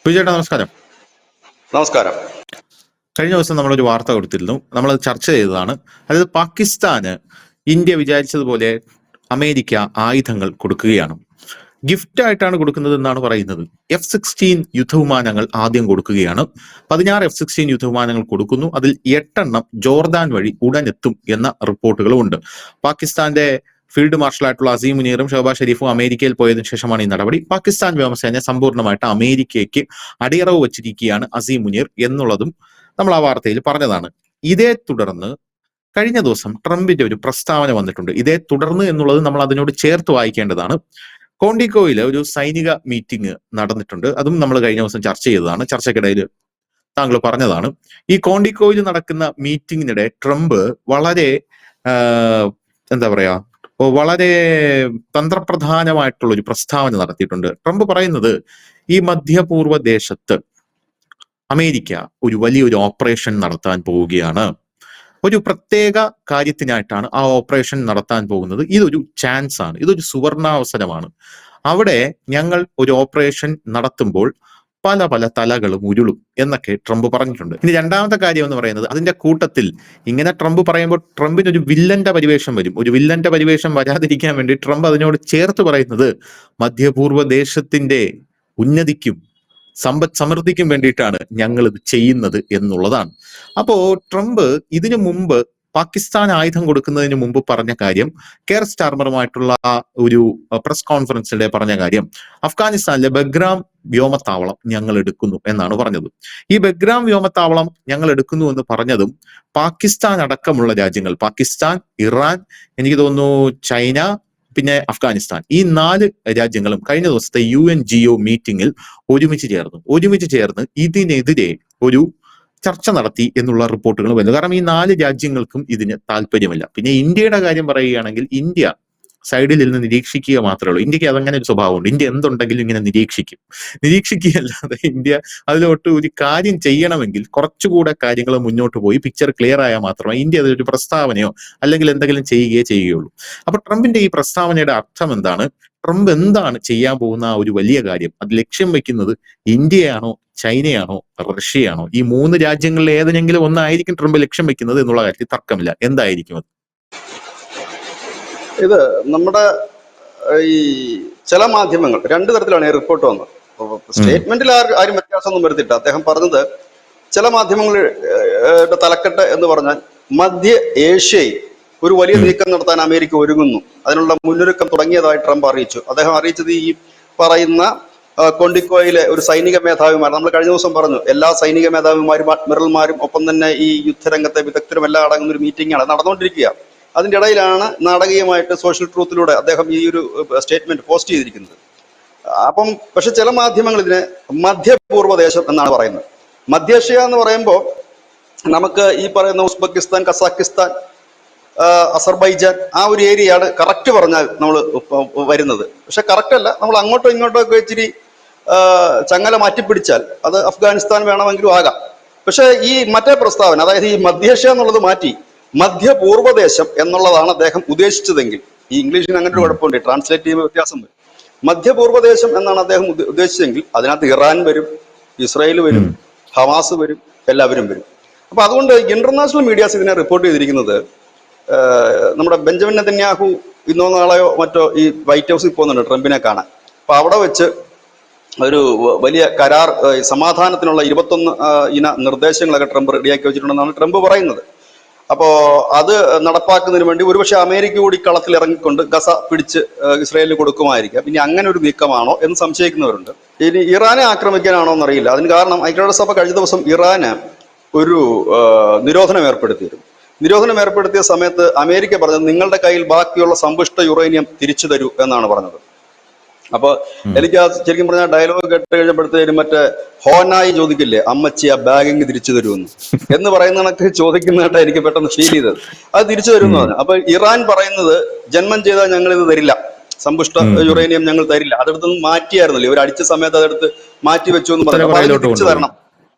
വിജയേട്ടാ നമസ്കാരം. നമസ്കാരം. കഴിഞ്ഞ ദിവസം നമ്മളൊരു വാർത്ത കൊടുത്തിരുന്നു, നമ്മളത് ചർച്ച ചെയ്തതാണ്. അതായത് പാകിസ്ഥാന് ഇന്ത്യ വിചാരിച്ചതുപോലെ അമേരിക്ക ആയുധങ്ങൾ കൊടുക്കുകയാണ്. ഗിഫ്റ്റ് ആയിട്ടാണ് കൊടുക്കുന്നത് എന്നാണ് പറയുന്നത്. F-16 യുദ്ധവിമാനങ്ങൾ ആദ്യം കൊടുക്കുകയാണ്. 16 F-16 യുദ്ധവിമാനങ്ങൾ കൊടുക്കുന്നു. അതിൽ 8 ജോർദാൻ വഴി ഉടനെത്തും എന്ന റിപ്പോർട്ടുകളും ഉണ്ട്. പാകിസ്ഥാന്റെ ഫീൽഡ് മാർഷലായിട്ടുള്ള അസീം മുനീറും ഷഹബാസ് ഷെരീഫും അമേരിക്കയിൽ പോയതിനു ശേഷമാണ് ഈ നടപടി. പാകിസ്ഥാൻ വ്യോമസേന സമ്പൂർണ്ണമായിട്ട് അമേരിക്കയ്ക്ക് അടിയറവ് വച്ചിരിക്കുകയാണ് അസീം മുനീർ എന്നുള്ളതും നമ്മൾ ആ വാർത്തയിൽ പറഞ്ഞതാണ്. ഇതേ തുടർന്ന് കഴിഞ്ഞ ദിവസം ട്രംപിന്റെ ഒരു പ്രസ്താവന വന്നിട്ടുണ്ട്. ഇതേ തുടർന്ന് എന്നുള്ളത് നമ്മൾ അതിനോട് ചേർത്ത് വായിക്കേണ്ടതാണ്. കോണ്ടിക്കോയിൽ ഒരു സൈനിക മീറ്റിംഗ് നടന്നിട്ടുണ്ട്. അതും നമ്മൾ കഴിഞ്ഞ ദിവസം ചർച്ച ചെയ്തതാണ്. ചർച്ചയ്ക്കിടയിൽ താങ്കൾ പറഞ്ഞതാണ്. ഈ കോണ്ടിക്കോയിൽ നടക്കുന്ന മീറ്റിംഗിനിടെ ട്രംപ് വളരെ എന്താ പറയാ വളരെ തന്ത്രപ്രധാനമായിട്ടുള്ള ഒരു പ്രസ്താവന നടത്തിയിട്ടുണ്ട്. ട്രംപ് പറയുന്നത് ഈ മധ്യപൂർവ്വ ദേശത്ത് അമേരിക്ക ഒരു വലിയൊരു ഓപ്പറേഷൻ നടത്താൻ പോവുകയാണ്. ഒരു പ്രത്യേക കാര്യത്തിനായിട്ടാണ് ആ ഓപ്പറേഷൻ നടത്താൻ പോകുന്നത്. ഇതൊരു ചാൻസ് ആണ്, ഇതൊരു സുവർണാവസരമാണ്. അവിടെ ഞങ്ങൾ ഒരു ഓപ്പറേഷൻ നടത്തുമ്പോൾ പല പല തലകളും ഉരുളും എന്നൊക്കെ ട്രംപ് പറഞ്ഞിട്ടുണ്ട്. ഇനി രണ്ടാമത്തെ കാര്യം എന്ന് പറയുന്നത്, അതിന്റെ കൂട്ടത്തിൽ ഇങ്ങനെ ട്രംപ് പറയുമ്പോൾ ട്രംപിന് ഒരു വില്ലന്റെ പരിവേഷം വരും. ഒരു വില്ലന്റെ പരിവേഷം വരാതിരിക്കാൻ വേണ്ടി ട്രംപ് അതിനോട് ചേർത്ത് പറയുന്നത് മധ്യപൂർവ്വ ദേശത്തിന്റെ ഉന്നതിക്കും സമ്പദ് സമൃദ്ധിക്കും വേണ്ടിയിട്ടാണ് ഞങ്ങൾ ഇത് ചെയ്യുന്നത് എന്നുള്ളതാണ്. അപ്പോ ട്രംപ് ഇതിനു മുമ്പ് പാകിസ്ഥാൻ ആയുധം കൊടുക്കുന്നതിന് മുമ്പ് പറഞ്ഞ കാര്യം, കെയർ സ്റ്റാർമറുമായിട്ടുള്ള ഒരു പ്രസ് കോൺഫറൻസിലെ പറഞ്ഞ കാര്യം, അഫ്ഗാനിസ്ഥാനിലെ ബഗ്രാം വ്യോമത്താവളം ഞങ്ങൾ എടുക്കുന്നു എന്നാണ് പറഞ്ഞത്. ഈ ബഗ്രാം വ്യോമത്താവളം ഞങ്ങൾ എടുക്കുന്നു എന്ന് പറഞ്ഞതും പാകിസ്ഥാൻ അടക്കമുള്ള രാജ്യങ്ങൾ, പാകിസ്ഥാൻ, ഇറാൻ, എനിക്ക് തോന്നുന്നു ചൈന, പിന്നെ അഫ്ഗാനിസ്ഥാൻ, ഈ 4 രാജ്യങ്ങളും കഴിഞ്ഞ ദിവസത്തെ UNGO മീറ്റിംഗിൽ ഒരുമിച്ച് ചേർന്ന് ഇതിനെതിരെ ഒരു ചർച്ച നടത്തി എന്നുള്ള റിപ്പോർട്ടുകൾ വരുന്നു. കാരണം ഈ 4 രാജ്യങ്ങൾക്കും ഇതിന് താല്പര്യമില്ല. പിന്നെ ഇന്ത്യയുടെ കാര്യം പറയുകയാണെങ്കിൽ, ഇന്ത്യ സൈഡിൽ നിന്ന് നിരീക്ഷിക്കുക മാത്രമേ ഉള്ളൂ. ഇന്ത്യക്ക് അതങ്ങനെ ഒരു സ്വഭാവമുണ്ട്. ഇന്ത്യ എന്തുണ്ടെങ്കിലും ഇങ്ങനെ നിരീക്ഷിക്കുകയല്ലാതെ ഇന്ത്യ അതിലോട്ട് ഒരു കാര്യം ചെയ്യണമെങ്കിൽ കുറച്ചുകൂടെ കാര്യങ്ങൾ മുന്നോട്ട് പോയി പിക്ചർ ക്ലിയർ ആയാൽ മാത്രമേ ഇന്ത്യ അതൊരു പ്രസ്താവനയോ അല്ലെങ്കിൽ എന്തെങ്കിലും ചെയ്യുകയുള്ളൂ. അപ്പൊ ട്രംപിന്റെ ഈ പ്രസ്താവനയുടെ അർത്ഥം എന്താണ്? ട്രംപ് എന്താണ് ചെയ്യാൻ പോകുന്ന ആ ഒരു വലിയ കാര്യം? അത് ലക്ഷ്യം വെക്കുന്നത് ഇന്ത്യയാണോ, ചൈനയാണോ, റഷ്യയാണോ? ഈ 3 രാജ്യങ്ങളിൽ ഏതെങ്കിലും ഒന്നായിരിക്കും ട്രംപ് ലക്ഷ്യം വെക്കുന്നത് എന്നുള്ള കാര്യത്തിൽ തർക്കമില്ല. എന്തായിരിക്കും അത്? ഇത് നമ്മുടെ ഈ ചില മാധ്യമങ്ങൾ 2 തരത്തിലാണ് ഈ റിപ്പോർട്ട് വന്നത്. സ്റ്റേറ്റ്മെന്റിൽ ആരും വ്യത്യാസമൊന്നും വരുത്തില്ല. അദ്ദേഹം പറഞ്ഞത് ചില മാധ്യമങ്ങളുടെ തലക്കെട്ട് എന്ന് പറഞ്ഞാൽ മധ്യ ഏഷ്യയിൽ ഒരു വലിയ നീക്കം നടത്താൻ അമേരിക്ക ഒരുങ്ങുന്നു, അതിനുള്ള മുന്നൊരുക്കം തുടങ്ങിയതായി ട്രംപ് അറിയിച്ചു. അദ്ദേഹം അറിയിച്ചത് ഈ പറയുന്ന കൊണ്ടിക്കോയിലെ ഒരു സൈനിക മേധാവിമാർ, നമ്മൾ കഴിഞ്ഞ ദിവസം പറഞ്ഞു, എല്ലാ സൈനിക മേധാവിമാരും അഡ്മിറൽമാരും ഒപ്പം തന്നെ ഈ യുദ്ധരംഗത്തെ വിദഗ്ധരും എല്ലാം അടങ്ങുന്ന ഒരു മീറ്റിംഗാണ് നടന്നുകൊണ്ടിരിക്കുക. അതിൻ്റെ ഇടയിലാണ് നാടകീയമായിട്ട് സോഷ്യൽ ട്രൂത്തിലൂടെ അദ്ദേഹം ഈ ഒരു സ്റ്റേറ്റ്മെന്റ് പോസ്റ്റ് ചെയ്തിരിക്കുന്നത്. അപ്പം പക്ഷെ ചില മാധ്യമങ്ങൾ ഇതിനെ മധ്യപൂർവ്വ ദേശം എന്നാണ് പറയുന്നത്. മധ്യേഷ്യ എന്ന് പറയുമ്പോൾ നമുക്ക് ഈ പറയുന്ന ഉസ്ബെക്കിസ്ഥാൻ, കസാക്കിസ്ഥാൻ, അസർബൈജാൻ, ആ ഒരു ഏരിയയാണ് കറക്റ്റ് പറഞ്ഞാൽ നമ്മൾ വരുന്നത്. പക്ഷെ കറക്റ്റ് അല്ല, നമ്മൾ അങ്ങോട്ടോ ഇങ്ങോട്ടോ ഒക്കെ ഇച്ചിരി ചങ്ങല മാറ്റിപ്പിടിച്ചാൽ അത് അഫ്ഗാനിസ്ഥാൻ വേണമെങ്കിലും ആകാം. പക്ഷെ ഈ മറ്റേ പ്രസ്താവന, അതായത് ഈ മധ്യേഷ്യ എന്നുള്ളത് മാറ്റി മധ്യപൂർവ്വദേശം എന്നുള്ളതാണ് അദ്ദേഹം ഉദ്ദേശിച്ചതെങ്കിൽ, ഈ ഇംഗ്ലീഷിന് അങ്ങനെ ഒരു കുഴപ്പമുണ്ട്, ട്രാൻസ്ലേറ്റ് ചെയ്യുമ്പോൾ വ്യത്യാസം വരും. മധ്യപൂർവ്വദേശം എന്നാണ് അദ്ദേഹം ഉദ്ദേശിച്ചെങ്കിൽ അതിനകത്ത് ഇറാൻ വരും, ഇസ്രായേൽ വരും, ഹമാസ് വരും, എല്ലാവരും വരും. അപ്പൊ അതുകൊണ്ട് ഇന്റർനാഷണൽ മീഡിയാസ് ഇതിനെ റിപ്പോർട്ട് ചെയ്തിരിക്കുന്നത്, നമ്മുടെ ബെഞ്ചമിൻ നെതന്യാഹു ഇന്നോ നാളെയോ മറ്റോ ഈ വൈറ്റ് ഹൗസിൽ പോകുന്നുണ്ട് ട്രംപിനെ കാണാൻ. അപ്പൊ അവിടെ വെച്ച് ഒരു വലിയ കരാർ, സമാധാനത്തിനുള്ള 21 ഇന നിർദ്ദേശങ്ങളൊക്കെ ട്രംപ് റെഡിയാക്കി വെച്ചിട്ടുണ്ടെന്നാണ് ട്രംപ് പറയുന്നത്. അപ്പോൾ അത് നടപ്പാക്കുന്നതിന് വേണ്ടി ഒരുപക്ഷെ അമേരിക്ക കൂടി കളത്തിൽ ഇറങ്ങിക്കൊണ്ട് ഗസ പിടിച്ച് ഇസ്രായേലിന് കൊടുക്കുമായിരിക്കാം. ഇനി അങ്ങനെ ഒരു നീക്കമാണോ എന്ന് സംശയിക്കുന്നവരുണ്ട്. ഇനി ഇറാനെ ആക്രമിക്കാനാണോ എന്നറിയില്ല. അതിന് കാരണം ഐക്യരാഷ്ട്രസഭ കഴിഞ്ഞ ദിവസം ഇറാന് ഒരു നിരോധനം ഏർപ്പെടുത്തിയിരുന്നു. നിരോധനം ഏർപ്പെടുത്തിയ സമയത്ത് അമേരിക്ക പറഞ്ഞത് നിങ്ങളുടെ കയ്യിൽ ബാക്കിയുള്ള സമ്പുഷ്ട യുറേനിയം തിരിച്ചു തരൂ എന്നാണ് പറഞ്ഞത്. അപ്പൊ എനിക്ക് ആ ശരിക്കും പറഞ്ഞാൽ ഡയലോഗ് കേട്ട് കഴിഞ്ഞപ്പോഴത്തേനും മറ്റേ ഹോനായി ചോദിക്കില്ലേ, അമ്മച്ചി ആ ബാഗിങ് തിരിച്ചു തരുമെന്ന് എന്ന് പറയുന്ന കണക്ക് ചോദിക്കുന്നതായിട്ട് എനിക്ക് പെട്ടെന്ന് ഫീൽ ചെയ്തത്. അത് തിരിച്ചു തരുമെന്ന് പറഞ്ഞു. അപ്പൊ ഇറാൻ പറയുന്നത് ജന്മം ചെയ്താൽ ഞങ്ങൾ ഇത് തരില്ല, സമ്പുഷ്ട യുറേനിയം ഞങ്ങൾ തരില്ല. അതെടുത്ത് മാറ്റിയായിരുന്നല്ലോ, ഇവർ അടിച്ച സമയത്ത് അതെടുത്ത് മാറ്റി വെച്ചു എന്ന് പറഞ്ഞു. അപ്പൊ അത് തിരിച്ചു തരണം,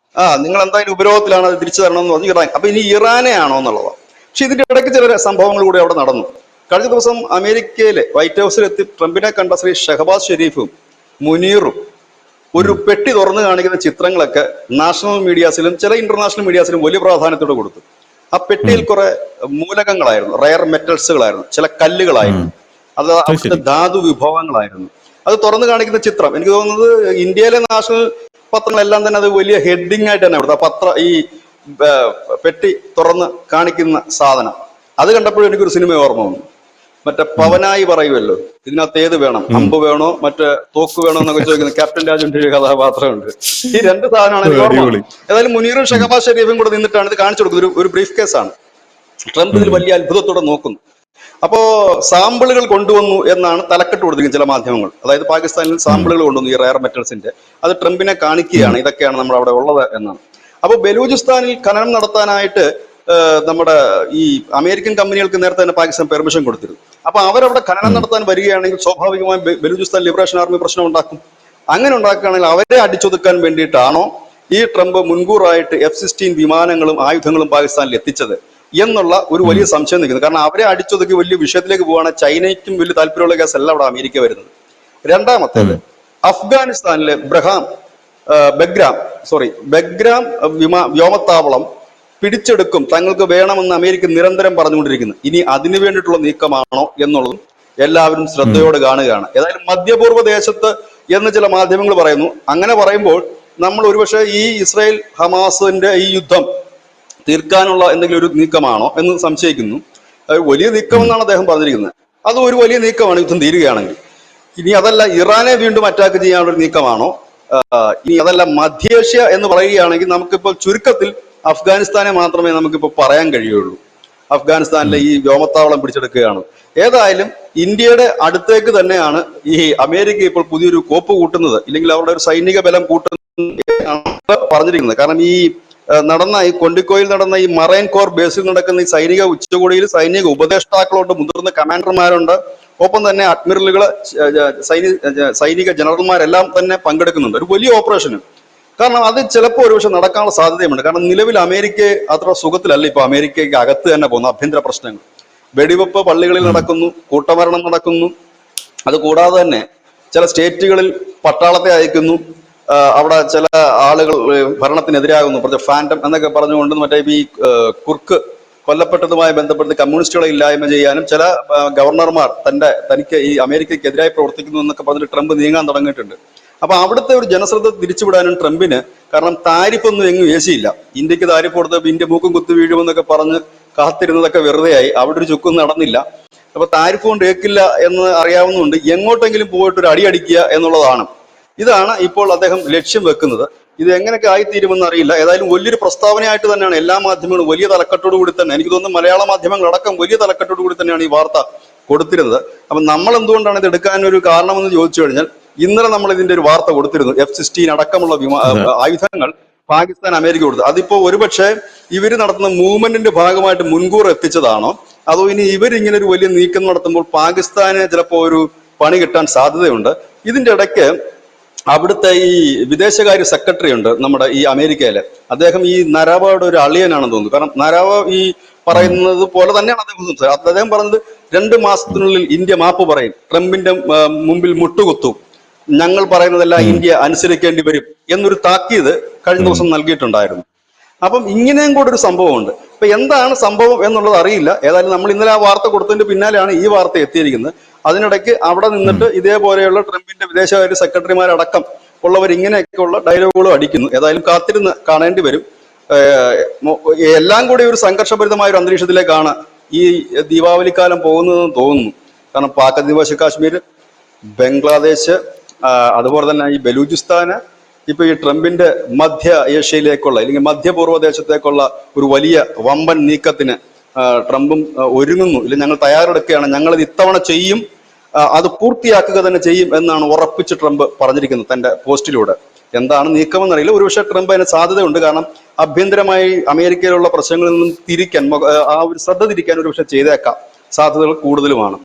നിങ്ങൾ എന്തായാലും ഉപരോധത്തിലാണ്, അത് തിരിച്ചു തരണം എന്ന് പറഞ്ഞു ഇറാൻ. അപ്പൊ ഇനി ഇറാനെ ആണോ എന്നുള്ളതാണ്. പക്ഷെ ഇതിന്റെ ഇടയ്ക്ക് ചില സംഭവങ്ങൾ കൂടി അവിടെ നടന്നു. കഴിഞ്ഞ ദിവസം അമേരിക്കയിലെ വൈറ്റ് ഹൗസിൽ എത്തി ട്രംപിനെ കണ്ട ശ്രീ ഷഹബാസ് ഷെരീഫും മുനീറും ഒരു പെട്ടി തുറന്നു കാണിക്കുന്ന ചിത്രങ്ങളൊക്കെ നാഷണൽ മീഡിയാസിലും ചില ഇന്റർനാഷണൽ മീഡിയാസിലും വലിയ പ്രാധാന്യത്തോടെ കൊടുത്തു. ആ പെട്ടിയിൽ കുറെ മൂലകങ്ങളായിരുന്നു, റയർ മെറ്റൽസുകളായിരുന്നു, ചില കല്ലുകളായിരുന്നു, അത് അവിടുത്തെ ധാതു വിഭവങ്ങളായിരുന്നു. അത് തുറന്നു കാണിക്കുന്ന ചിത്രം എനിക്ക് തോന്നുന്നത് ഇന്ത്യയിലെ നാഷണൽ പത്രങ്ങളെല്ലാം തന്നെ അത് വലിയ ഹെഡിങ് ആയിട്ട് തന്നെ കൊടുത്തു. ഈ പെട്ടി തുറന്ന് കാണിക്കുന്ന സാധനം അത് കണ്ടപ്പോഴും എനിക്കൊരു സിനിമ ഓർമ്മ വന്നു. മറ്റേ പവനായി പറയുമല്ലോ, ഇതിനകത്ത് ഏത് വേണം, അമ്പ് വേണോ മറ്റേ തോക്ക് വേണോ എന്നൊക്കെ ചോദിക്കുന്ന ക്യാപ്റ്റൻ രാജുവിന്റെ ഒരു കഥാപാത്രമുണ്ട്. ഈ രണ്ട് സാധനമാണ് എനിക്ക് ഓർമ്മ. ഏതായാലും മുനീറും ഷഹബാസ് ഷെരീഫും കൂടെ നിന്നിട്ടാണ് ഇത് കാണിച്ചു കൊടുക്കുന്നത്. ഒരു ബ്രീഫ് കേസാണ്. ട്രംപ് ഇതിൽ വലിയ അത്ഭുതത്തോടെ നോക്കുന്നു. അപ്പോ സാമ്പിളുകൾ കൊണ്ടുവന്നു എന്നാണ് തലക്കെട്ട് കൊടുത്തിരിക്കുന്നത് ചില മാധ്യമങ്ങൾ. അതായത് പാകിസ്ഥാനിൽ സാമ്പിളുകൾ കൊണ്ടുവന്നു ഈ റയർ മെറ്റൽസിന്റെ. അത് ട്രംപിനെ കാണിക്കുകയാണ്, ഇതൊക്കെയാണ് നമ്മുടെ അവിടെ ഉള്ളത് എന്നാണ്. അപ്പൊ ബലൂചിസ്ഥാനിൽ ഖനനം നടത്താനായിട്ട് നമ്മുടെ ഈ അമേരിക്കൻ കമ്പനികൾക്ക് നേരത്തെ തന്നെ പാകിസ്ഥാൻ പെർമിഷൻ കൊടുത്തിരുന്നു. അപ്പൊ അവരവിടെ ഖനനം നടത്താൻ വരികയാണെങ്കിൽ സ്വാഭാവികമായും ബലൂചിസ്ഥാൻ ലിബറേഷൻ ആർമി പ്രശ്നം ഉണ്ടാക്കും. അങ്ങനെ ഉണ്ടാക്കുകയാണെങ്കിൽ അവരെ അടിച്ചൊതുക്കാൻ വേണ്ടിയിട്ടാണോ ഈ ട്രംപ് മുൻകൂറായിട്ട് F-16 വിമാനങ്ങളും ആയുധങ്ങളും പാകിസ്ഥാനിൽ എത്തിച്ചത് എന്നുള്ള ഒരു വലിയ സംശയം നിൽക്കുന്നത്. കാരണം അവരെ അടിച്ചൊതുക്കി വലിയ വിഷയത്തിലേക്ക് പോവാണ്. ചൈനയ്ക്കും വലിയ താല്പര്യമുള്ള കേസല്ല അവിടെ അമേരിക്ക വരുന്നത്. രണ്ടാമത്തേത്, അഫ്ഗാനിസ്ഥാനിലെ ബെഗ്രാം വ്യോമത്താവളം പിടിച്ചെടുക്കും, തങ്ങൾക്ക് വേണമെന്ന് അമേരിക്ക നിരന്തരം പറഞ്ഞുകൊണ്ടിരിക്കുന്നു. ഇനി അതിനു വേണ്ടിയിട്ടുള്ള നീക്കമാണോ എന്നുള്ളതും എല്ലാവരും ശ്രദ്ധയോടെ കാണുകയാണ്. ഏതായാലും മധ്യപൂർവ്വ ദേശത്ത് എന്ന് ചില മാധ്യമങ്ങൾ പറയുന്നു. അങ്ങനെ പറയുമ്പോൾ നമ്മൾ ഒരുപക്ഷെ ഈ ഇസ്രായേൽ ഹമാസിന്റെ ഈ യുദ്ധം തീർക്കാനുള്ള എന്തെങ്കിലും ഒരു നീക്കമാണോ എന്ന് സംശയിക്കുന്നു. വലിയ നീക്കം എന്നാണ് അദ്ദേഹം പറഞ്ഞിരിക്കുന്നത്. അത് ഒരു വലിയ നീക്കമാണ് യുദ്ധം തീരുകയാണെങ്കിൽ. ഇനി അതല്ല ഇറാനെ വീണ്ടും അറ്റാക്ക് ചെയ്യാനുള്ള ഒരു നീക്കമാണോ, ഇനി അതല്ല മധ്യേഷ്യ എന്ന് പറയുകയാണെങ്കിൽ നമുക്കിപ്പോൾ ചുരുക്കത്തിൽ അഫ്ഗാനിസ്ഥാനെ മാത്രമേ നമുക്കിപ്പോൾ പറയാൻ കഴിയുള്ളൂ. അഫ്ഗാനിസ്ഥാനിലെ ഈ വ്യോമത്താവളം പിടിച്ചെടുക്കുകയാണ്. ഏതായാലും ഇന്ത്യയുടെ അടുത്തേക്ക് തന്നെയാണ് ഈ അമേരിക്ക ഇപ്പോൾ പുതിയൊരു കോപ്പ് കൂട്ടുന്നത്, ഇല്ലെങ്കിൽ അവരുടെ ഒരു സൈനിക ബലം കൂട്ടുന്നതാണ് പറഞ്ഞിരിക്കുന്നത്. കാരണം ഈ കൊണ്ടിക്കോയിൽ നടന്ന ഈ മറൈൻ കോർ ബേസിൽ നടക്കുന്ന ഈ സൈനിക ഉച്ചകോടിയിൽ സൈനിക ഉപദേഷ്ടാക്കളുണ്ട്, മുതിർന്ന കമാൻഡർമാരുണ്ട്, ഒപ്പം തന്നെ അഡ്മിറലുകള്, സൈനിക ജനറൽമാരെല്ലാം തന്നെ പങ്കെടുക്കുന്നുണ്ട്. ഒരു വലിയ ഓപ്പറേഷന്. കാരണം അത് ചിലപ്പോൾ ഒരുപക്ഷെ നടക്കാനുള്ള സാധ്യതയുണ്ട്. കാരണം നിലവിൽ അമേരിക്ക അത്ര സുഖത്തിലല്ല ഇപ്പൊ അമേരിക്കയ്ക്ക് അകത്ത് തന്നെ പോകുന്ന ആഭ്യന്തര പ്രശ്നങ്ങൾ. വെടിവെപ്പ് പള്ളികളിൽ നടക്കുന്നു, കൂട്ടമരണം നടക്കുന്നു. അത് കൂടാതെ തന്നെ ചില സ്റ്റേറ്റുകളിൽ പട്ടാളത്തെ അയക്കുന്നു, അവിടെ ചില ആളുകൾ ഭരണത്തിനെതിരാകുന്നു, ഫാൻറ്റം എന്നൊക്കെ പറഞ്ഞുകൊണ്ട് മറ്റേ ഈ കുർക്ക് കൊല്ലപ്പെട്ടതുമായി ബന്ധപ്പെട്ട് കമ്മ്യൂണിസ്റ്റുകളെ ഇല്ലായ്മ ചെയ്യാനും ചില ഗവർണർമാർ തനിക്ക് ഈ അമേരിക്കയ്ക്കെതിരായി പ്രവർത്തിക്കുന്നു എന്നൊക്കെ പറഞ്ഞിട്ട് ട്രംപ് നീങ്ങാൻ തുടങ്ങിയിട്ടുണ്ട്. അപ്പൊ അവിടുത്തെ ഒരു ജനശ്രദ്ധ തിരിച്ചുവിടാനും ട്രംപിന്, കാരണം താരിഫൊന്നും എങ്ങും ഏശിയില്ല. ഇന്ത്യക്ക് താരിഫ് കൊടുത്തപ്പോൾ ഇന്ത്യ മൂക്കും കുത്തി വീഴുമെന്നൊക്കെ പറഞ്ഞ് കാത്തിരുന്നതൊക്കെ വെറുതെയായി. അവിടെ ഒരു ചുക്കും നടന്നില്ല. അപ്പൊ താരിഫ് കൊണ്ട് ഏക്കില്ല എന്ന് അറിയാവുന്നതുകൊണ്ട് എങ്ങോട്ടെങ്കിലും പോയിട്ട് ഒരു അടി അടിക്കുക എന്നുള്ളതാണ്. ഇതാണ് ഇപ്പോൾ അദ്ദേഹം ലക്ഷ്യം വെക്കുന്നത്. ഇത് എങ്ങനെയൊക്കെ ആയിത്തീരുമെന്ന് അറിയില്ല. ഏതായാലും വലിയൊരു പ്രസ്താവനയായിട്ട് തന്നെയാണ് എല്ലാ മാധ്യമങ്ങളും വലിയ തലക്കെട്ടോടു കൂടി തന്നെ, എനിക്ക് തോന്നുന്നു മലയാള മാധ്യമങ്ങളടക്കം വലിയ തലക്കെട്ടോടു കൂടി തന്നെയാണ് ഈ വാർത്ത കൊടുത്തിരുന്നത്. അപ്പൊ നമ്മൾ എന്തുകൊണ്ടാണ് ഇത് എടുക്കാനൊരു കാരണമെന്ന് ചോദിച്ചു കഴിഞ്ഞാൽ, ഇന്നലെ നമ്മൾ ഇതിന്റെ ഒരു വാർത്ത കൊടുത്തിരുന്നു. F-16 അടക്കമുള്ള ആയുധങ്ങൾ പാകിസ്ഥാൻ അമേരിക്ക കൊടുത്തു. അതിപ്പോ ഒരുപക്ഷെ ഇവർ നടത്തുന്ന മൂവ്മെന്റിന്റെ ഭാഗമായിട്ട് മുൻകൂർ എത്തിച്ചതാണോ, അതോ ഇനി ഇവരിങ്ങനെ ഒരു വലിയ നീക്കം നടത്തുമ്പോൾ പാകിസ്ഥാന് ചിലപ്പോൾ ഒരു പണി കിട്ടാൻ സാധ്യതയുണ്ട്. ഇതിന്റെ ഇടയ്ക്ക് അവിടുത്തെ ഈ വിദേശകാര്യ സെക്രട്ടറി ഉണ്ട് നമ്മുടെ ഈ അമേരിക്കയിലെ, അദ്ദേഹം ഈ നരാവയുടെ ഒരു അളിയനാണെന്ന് തോന്നുന്നു. കാരണം നരാവ ഈ പറയുന്നത് പോലെ തന്നെയാണ് അദ്ദേഹം സംസാരിച്ചത്. അദ്ദേഹം പറഞ്ഞത് 2 മാസത്തിനുള്ളിൽ ഇന്ത്യ മാപ്പ് പറയും, ട്രംപിന്റെ മുമ്പിൽ മുട്ടുകുത്തും, ഞങ്ങൾ പറയുന്നതെല്ലാം ഇന്ത്യ അനുസരിക്കേണ്ടി വരും എന്നൊരു താക്കീത് കഴിഞ്ഞ ദിവസം നൽകിയിട്ടുണ്ടായിരുന്നു. അപ്പം ഇങ്ങനെയും കൂടെ ഒരു സംഭവമുണ്ട്. അപ്പൊ എന്താണ് സംഭവം എന്നുള്ളത് അറിയില്ല. ഏതായാലും നമ്മൾ ഇന്നലെ ആ വാർത്ത കൊടുത്തതിന്റെ പിന്നാലെയാണ് ഈ വാർത്ത എത്തിയിരിക്കുന്നത്. അതിനിടയ്ക്ക് അവിടെ നിന്നിട്ട് ഇതേപോലെയുള്ള ട്രംപിന്റെ വിദേശകാര്യ സെക്രട്ടറിമാരടക്കം ഉള്ളവർ ഇങ്ങനെയൊക്കെയുള്ള ഡയലോഗുകളും അടിക്കുന്നു. ഏതായാലും കാത്തിരുന്ന് കാണേണ്ടി വരും. എല്ലാം കൂടി ഒരു സംഘർഷഭരിതമായ ഒരു അന്തരീക്ഷത്തിലേക്കാണ് ഈ ദീപാവലിക്കാലം പോകുന്നതെന്ന് തോന്നുന്നു. കാരണം പാക് അധിനിവേശ കാശ്മീർ, ബംഗ്ലാദേശ്, അതുപോലെ തന്നെ ഈ ബലൂചിസ്ഥാന്, ഇപ്പൊ ഈ ട്രംപിന്റെ മധ്യ ഏഷ്യയിലേക്കുള്ള അല്ലെങ്കിൽ മധ്യപൂർവ്വ ദേശത്തേക്കുള്ള ഒരു വലിയ വമ്പൻ നീക്കത്തിന് ട്രംപും ഒരുങ്ങുന്നു. ഇല്ല, ഞങ്ങൾ തയ്യാറെടുക്കുകയാണ്, ഞങ്ങളിത് ഇത്തവണ ചെയ്യും, അത് പൂർത്തിയാക്കുക തന്നെ ചെയ്യും എന്നാണ് ഉറപ്പിച്ച് ട്രംപ് പറഞ്ഞിരിക്കുന്നത് തന്റെ പോസ്റ്റിലൂടെ. എന്താണ് നീക്കമെന്നറിയില്ല. ഒരുപക്ഷെ ട്രംപ് അതിന് സാധ്യതയുണ്ട്. കാരണം ആഭ്യന്തരമായി അമേരിക്കയിലുള്ള പ്രശ്നങ്ങളിൽ നിന്നും തിരിക്കാൻ, ആ ഒരു ശ്രദ്ധ തിരിക്കാൻ ഒരുപക്ഷെ ചെയ്തേക്കാം. സാധ്യതകൾ കൂടുതലുമാണ്.